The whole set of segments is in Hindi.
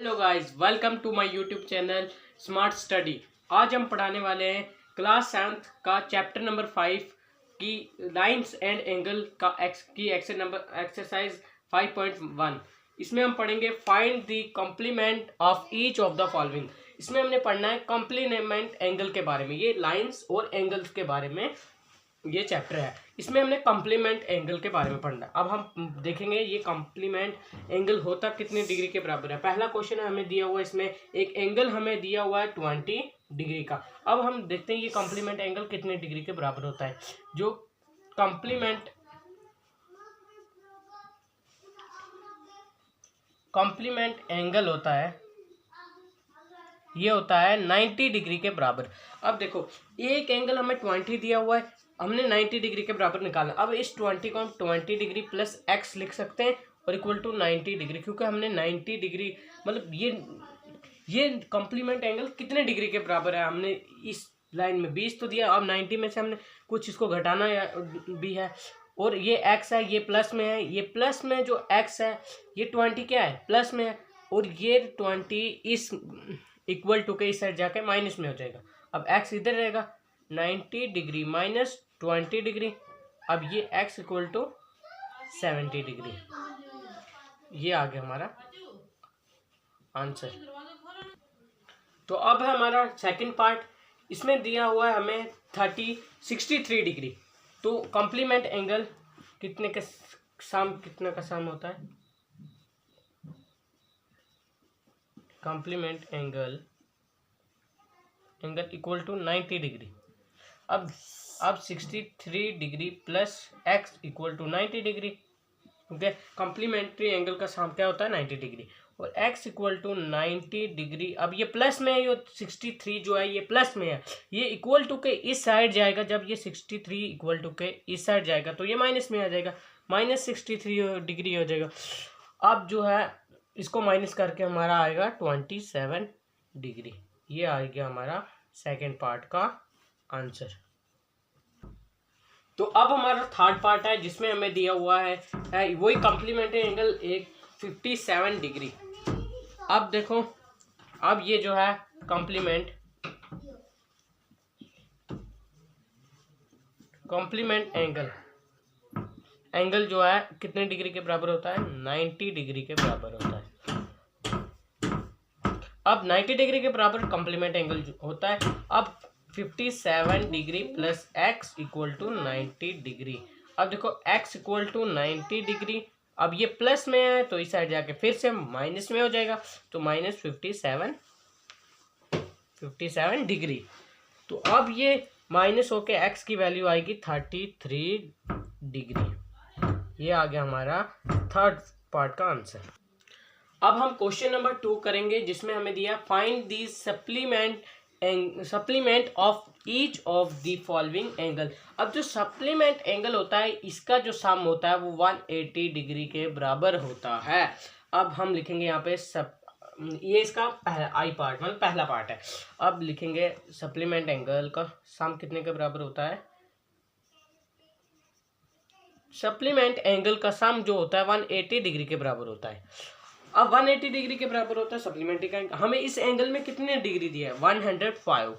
Hello guys, welcome to my YouTube channel smart study. आज हम पढ़ाने वाले हैं क्लास 7th का चैप्टर नंबर 5 की लाइंस एंड एंगल का एक्सरसाइज 5.1। इसमें हम पढ़ेंगे find the complement of each of the following. इसमें हमने पढ़ना है कॉम्प्लीमेंट एंगल के बारे में। ये लाइंस और एंगल्स के बारे में ये चैप्टर है। इसमें हमने कॉम्प्लीमेंट एंगल के बारे में पढ़ना है। अब हम देखेंगे ये कॉम्प्लीमेंट एंगल होता कितने डिग्री के बराबर है। पहला क्वेश्चन है, हमें दिया हुआ है इसमें एक एंगल हमें दिया हुआ है 20 डिग्री का। अब हम देखते हैं ये कॉम्प्लीमेंट एंगल कितने डिग्री के बराबर होता है। जो कॉम्प्लीमेंट एंगल होता है ये होता है 90 डिग्री के बराबर। अब देखो एक एंगल हमें 20 दिया हुआ है, हमने 90 डिग्री के बराबर निकालना। अब इस 20 को हम 20 डिग्री प्लस एक्स लिख सकते हैं और इक्वल टू 90 डिग्री, क्योंकि हमने 90 डिग्री मतलब ये कॉम्प्लीमेंट एंगल कितने डिग्री के बराबर है। हमने इस लाइन में 20 तो दिया, अब 90 में से हमने कुछ इसको घटाना भी है। और ये एक्स है, ये प्लस में है, ये प्लस में जो एक्स है ये 20 क्या है प्लस में है, और ये 20 इस इक्वल टू के इस साइड जाके माइनस में हो जाएगा। अब एक्स इधर रहेगा, 90 डिग्री माइनस 20 डिग्री। अब ये एक्स इक्वल टू 70 डिग्री। ये आ गया हमारा आंसर। तो अब है हमारा सेकंड पार्ट। इसमें दिया हुआ है हमें 63 डिग्री। तो कॉम्प्लीमेंट एंगल कितने का सम होता है। Complement angle equal to 90 degree. अब 63 degree plus x equal to 90 degree, क्योंकि कॉम्प्लीमेंट्री एंगल का सम क्या होता है 90 डिग्री, और x इक्वल टू 90 डिग्री। अब ये प्लस में है, ये 63 जो है ये प्लस में है, ये इक्वल टू के इस साइड जाएगा। जब ये 63 इक्वल टू के इस साइड जाएगा तो ये माइनस में आ जाएगा, माइनस 63 डिग्री हो जाएगा। अब जो है इसको माइनस करके हमारा आएगा 27 डिग्री। ये आ गया हमारा सेकेंड पार्ट का आंसर। तो अब हमारा थर्ड पार्ट है, जिसमें हमें दिया हुआ है वही कॉम्प्लीमेंट्री एंगल एक 57 डिग्री। अब देखो, अब ये जो है कॉम्प्लीमेंट एंगल जो है कितने डिग्री के बराबर होता है 90 डिग्री के बराबर होता है। अब 90 डिग्री के बराबर कॉम्प्लीमेंट एंगल होता है। अब 57 degree plus x equal to 90 degree. अब देखो एक्स इक्वल टू 90 डिग्री, अब ये प्लस में है तो इस साइड जाके फिर से माइनस में हो जाएगा, तो माइनस 57 डिग्री। तो अब ये माइनस होके एक्स की वैल्यू आएगी 33 डिग्री। ये आ गया हमारा थर्ड पार्ट का आंसर। अब हम क्वेश्चन नंबर 2 करेंगे, जिसमें हमें दिया find the supplement of each of the following angle. अब जो सप्लीमेंट एंगल होता है इसका जो सम होता है वो 180 डिग्री के बराबर होता है। अब हम लिखेंगे यहाँ पे ये इसका पहला पार्ट है। अब लिखेंगे सप्लीमेंट एंगल का सम कितने के बराबर होता है। सप्लीमेंट एंगल का सम जो होता है 180 डिग्री के बराबर होता है। अब 180 डिग्री के बराबर होता है सप्लीमेंट्री का एंगल। हमें इस एंगल में कितने डिग्री दिया है 105।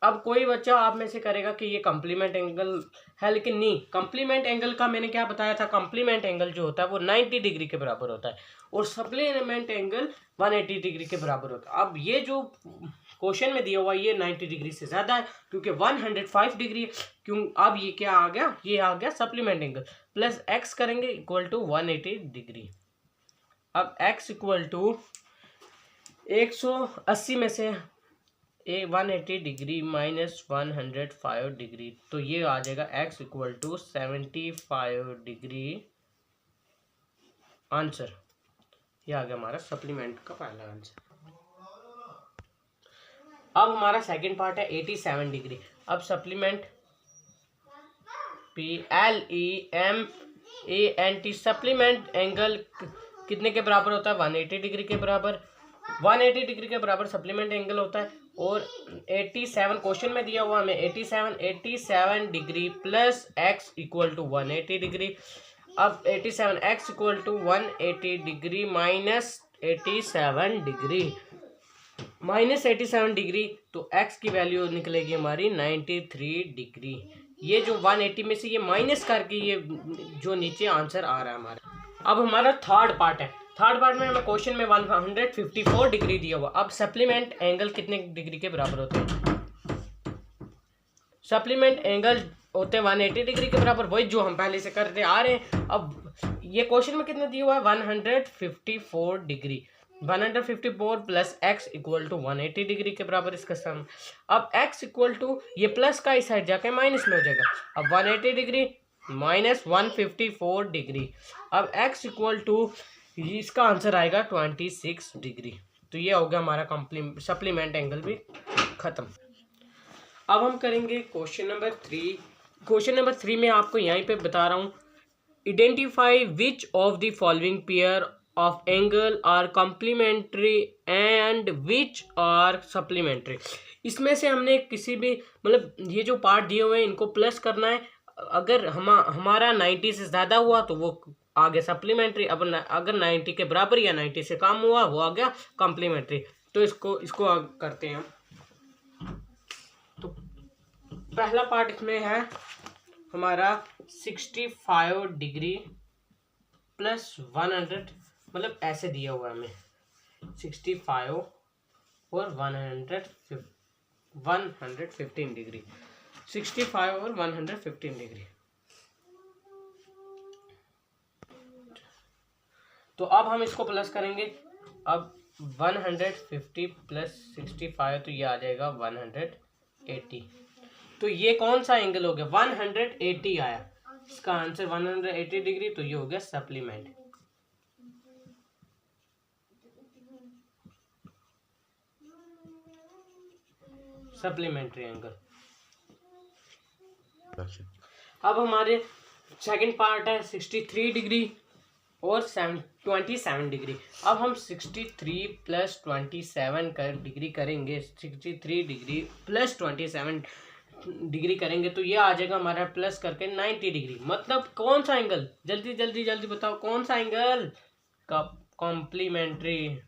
अब कोई बच्चा आप में से करेगा कि ये कॉम्प्लीमेंट एंगल है, लेकिन नहीं। कॉम्प्लीमेंट एंगल का मैंने क्या बताया था, कॉम्प्लीमेंट एंगल जो होता है वो 90 डिग्री के बराबर होता है और सप्लीमेंट एंगल 180 डिग्री के बराबर होता है। अब ये जो क्वेश्चन में दिया हुआ ये 90 डिग्री से ज़्यादा है, क्योंकि 105 डिग्री है। क्यों, अब ये क्या आ गया, ये आ गया सप्लीमेंट एंगल। प्लस एक्स करेंगे इक्वल टू 180 डिग्री। अब x इक्वल टू 180 में से 180 डिग्री माइनस 105 डिग्री, तो ये आ जाएगा x equal to 75 degree answer. ये आ गया हमारा सप्लीमेंट का पहला आंसर। अब हमारा सेकंड पार्ट है 87 डिग्री। अब सप्लीमेंट PLEMANT सप्लीमेंट एंगल कितने के बराबर होता है 180 डिग्री के बराबर। 180 डिग्री के बराबर सप्लीमेंट एंगल होता है। और 87 क्वेश्चन में दिया हुआ हमें 87 degree plus x equal to 180 degree. अब 87 x equal to 180 degree minus 87 degree, -87 degree, तो x की वैल्यू निकलेगी हमारी 93 डिग्री। ये जो 180 में से ये माइनस करके ये जो नीचे आंसर आ रहा है हमारा। अब हमारा थर्ड पार्ट है। थर्ड पार्ट में हमें क्वेश्चन में 154 डिग्री दिया हुआ। अब सप्लीमेंट एंगल कितने डिग्री के बराबर होते हैं? सप्लीमेंट एंगल होते हैं 180 डिग्री के बराबर, वही जो हम पहले से करते आ रहे हैं। अब ये क्वेश्चन में कितना दिया हुआ है? 154 degree, 154 plus x equal to 180 degree के बराबर इसका सम। अब x इक्वल टू ये प्लस का इस साइड जाके माइनस में हो जाएगा। अब 180 डिग्री माइनस 154 डिग्री, अब x इक्वल टू इसका आंसर आएगा 26 डिग्री। तो ये हो गया हमारा सप्लीमेंट एंगल भी खत्म। अब हम करेंगे क्वेश्चन नंबर 3। क्वेश्चन नंबर 3 में आपको यहीं पे बता रहा हूँ, identify which of the following pair of angle are complementary and which are supplementary. इसमें से हमने किसी भी मतलब ये जो पार्ट दिए हुए हैं इनको प्लस करना है। अगर हमारा 90 से ज़्यादा हुआ तो वो आ गया सप्लीमेंट्री, अब अगर 90 के बराबर या 90 से कम हुआ वो आ गया कॉम्प्लीमेंट्री। तो इसको करते हैं हम। तो पहला पार्ट इसमें है हमारा 65 डिग्री प्लस 100, मतलब ऐसे दिया हुआ है हमें 65 और 115 डिग्री, 65 और 115 डिग्री। तो अब हम इसको प्लस करेंगे। अब 150 प्लस 65 तो ये आ जाएगा 180। तो ये कौन सा एंगल हो गया? 180 आया, इसका आंसर 180 डिग्री। तो ये हो गया सप्लीमेंट। Supplementary angle. अब हमारे सेकंड पार्ट है 63 डिग्री और 27 डिग्री। अब हम 63 प्लस 27 कर डिग्री करेंगे, 63 डिग्री प्लस 27 डिग्री करेंगे तो ये आ जाएगा हमारा प्लस करके 90 डिग्री। मतलब कौन सा एंगल? जल्दी जल्दी जल्दी बताओ कौन सा एंगल? कॉम्प्लीमेंट्री।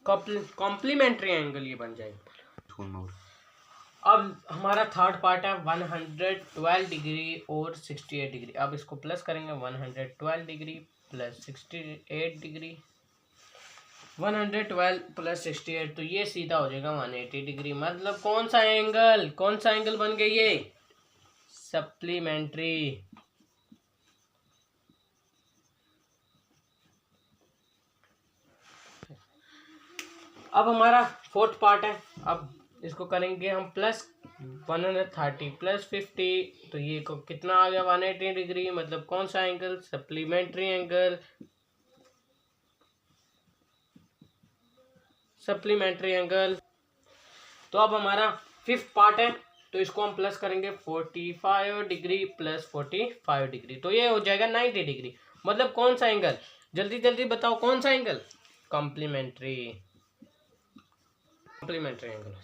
कॉम्प्लीमेंट्री एंगल ये बन जाएगा। अब हमारा थर्ड पार्ट है 112 डिग्री और 68 डिग्री। अब इसको प्लस करेंगे, 112 डिग्री प्लस 68 डिग्री, 112 प्लस 68 तो ये सीधा हो जाएगा 180 डिग्री। मतलब कौन सा एंगल बन गया? ये सप्लीमेंट्री। अब हमारा फोर्थ पार्ट है। अब इसको करेंगे हम प्लस 130 प्लस 50 तो ये को कितना आ गया? 180 डिग्री। मतलब कौन सा angle? Supplementary angle. Supplementary angle. तो अब हमारा फिफ्थ पार्ट है, तो इसको हम प्लस करेंगे 45 डिग्री प्लस 45 डिग्री तो ये हो जाएगा 90 डिग्री। मतलब कौन सा एंगल? जल्दी जल्दी बताओ कौन सा एंगल? Complementary angle.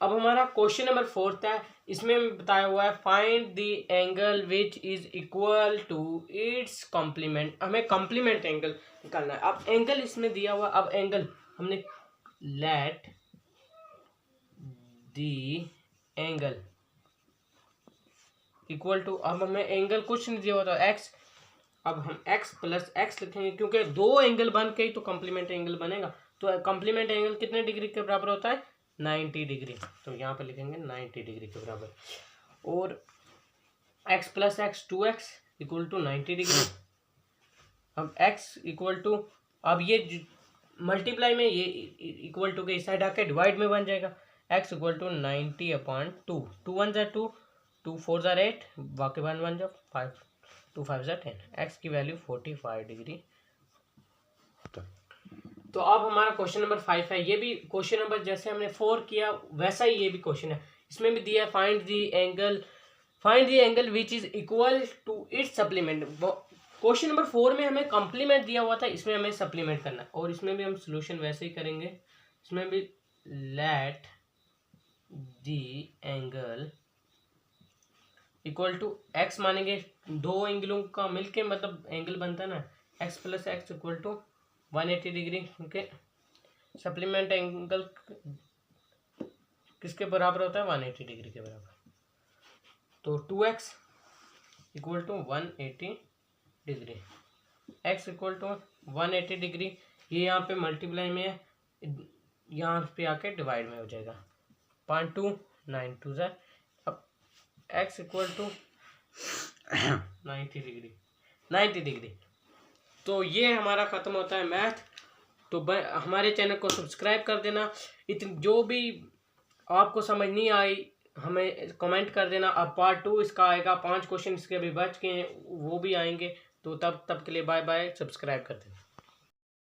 अब हमारा क्वेश्चन नंबर 4 है। इसमें बताया हुआ है find the angle which is equal to its complement. हमें कॉम्प्लीमेंट एंगल निकालना है। अब एंगल इसमें दिया हुआ, अब एंगल हमने let the angle equal to, अब हमें एंगल कुछ नहीं दिया हुआ था एक्स। अब हम x प्लस एक्स लिखेंगे क्योंकि दो एंगल बन के ही तो कॉम्प्लीमेंट एंगल बनेगा। तो कॉम्प्लीमेंट एंगल कितने डिग्री के बराबर होता है? 90 डिग्री। तो यहाँ पे लिखेंगे 90 डिग्री के बराबर। और x plus x 2x equal to 90 degree. अब x इक्वल टू, अब ये मल्टीप्लाई में ये इक्वल टू के इस साइड आके डिवाइड में बन जाएगा। x इक्वल टू 90/2, 2 1 ज़ा 2, 2 4 ज़ा 8, बाकी 1 1 ज़ा 5, 2 5 ज़ा 10। x की वैल्यू 45 डिग्री। तो अब हमारा क्वेश्चन नंबर 5 है। ये भी क्वेश्चन नंबर जैसे हमने 4 किया वैसा ही ये भी क्वेश्चन है। इसमें भी दिया है find the angle which is equal to its supplement. Question number 4 में हमें कॉम्प्लीमेंट दिया हुआ था, इसमें हमें सप्लीमेंट करना है। और इसमें भी हम सोल्यूशन वैसे ही करेंगे। इसमें भी let the angle equal to x मानेंगे, दो एंगलों का मिलके मतलब एंगल बनता है ना, x plus x equal to 180 degree. Okay, supplement angle किसके बराबर होता है, 180 डिग्री के बराबर। तो 2x equal to 180 degree, x equal to 180 degree, ये यहाँ पे मल्टीप्लाई में है, यहाँ पे आके डिवाइड में हो जाएगा, 0.292 है। अब x equal to 90 degree, 90 degree. तो ये हमारा ख़त्म होता है मैथ। तो हमारे चैनल को सब्सक्राइब कर देना। जो भी आपको समझ नहीं आई हमें कमेंट कर देना। अब पार्ट 2 इसका आएगा, 5 क्वेश्चन इसके अभी बच के हैं, वो भी आएंगे। तो तब के लिए बाय बाय, सब्सक्राइब कर देना।